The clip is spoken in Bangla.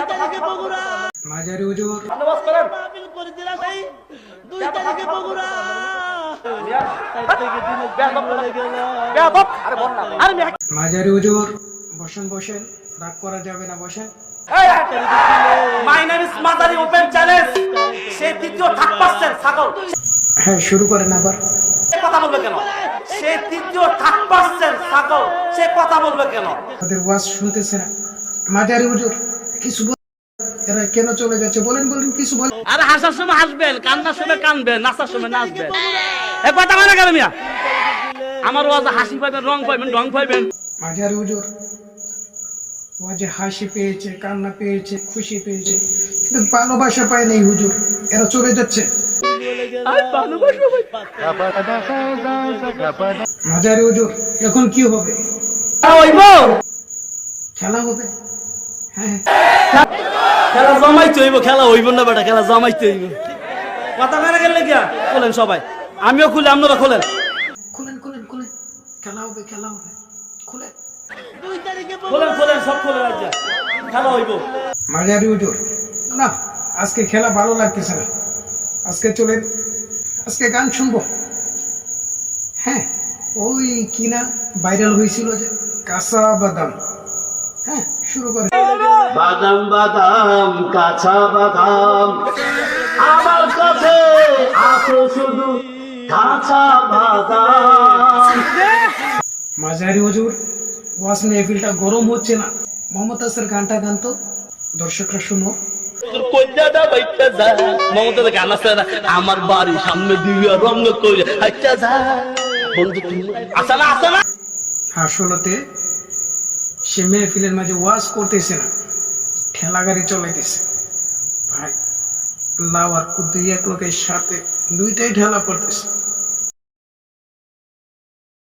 তারিখে বগুড়া মাঝারি হুজুর নামাজ করেন মাহফিল করে দিলা সেই 2 তারিখে বগুড়া তাই থেকে দিনে চলে গেল বেয়াদব আরে বল না আরে মাঝারি হুজুর বসেন বসেন রাগ করা যাবে না বসেন মাই নেম ইজ মাদারি ওপেন চ্যালেঞ্জ সে তৃতীয় থার্ড পার্সন ছাগল হ্যাঁ শুরু করেন আবার কথা বলবে কেন সে তৃতীয় থার্ড পার্সন ছাগল সে কথা বলবে কেন ওদের ওয়াজ শুনতেছে না মাঝারি হুজুর কিছু এরা কেন চলে যাচ্ছে বলেন বলেন কিছু বলেন আরে হাসার সময় হাসবেন কান্নার সময় কানবেন নাচার সময় নাচবেন এই কথা মানে কেন মিয়া আমার ওয়াজে হাসি পাইবেন রং পাইবেন মাঝারি হুজুর ওয়াজে হাসি পেয়েছে কান্না পেয়েছে খুশি পেয়েছে কিন্তু ভালোবাসা পায় নাই হুজুর এরা চলে যাচ্ছে মাঝারি হুজুর এখন কি হবে খেলা হবে হ্যাঁ খেলা জমাইতে হইব খেলা হইব না বেটা খেলা জমাইতে হইব কথা মানে গেলে কি বলেন সবাই আমিও খুলে আপনারা খোলেন খুলেন খুলেন খুলেন খেলা হবে খুলেন খোলেন সব খোলেন আজ খেলা হইব মাঝারি হুজুর না আজকে খেলা ভালো লাগতেছে না আজকে চলেন আজকে গান শুনবো হ্যাঁ ওই কিনা ভাইরাল হয়েছিল যে কাঁচা বাদাম হ্যাঁ শুরু করে বাদাম বাদাম কাঁচা বাদাম আমার কাছে আছে শুধু কাঁচা বাদাম মাঝারি হুজুর ওয়াজ মেহফিলটা গরম হচ্ছে না মোহাম্মদ আসের গানটা গান তো দর্শকরা শুনো আমার বাড়ির সামনে দিয়ে রঙ করে আসলতে সে মেহফিলের মাঝে ওয়াজ করতেছে না ঠেলা গাড়ি চলাইতেছে ভাই লাউ আর কুদ্দুই এক লোকের সাথে দুইটাই ঠেলা পড়তেছে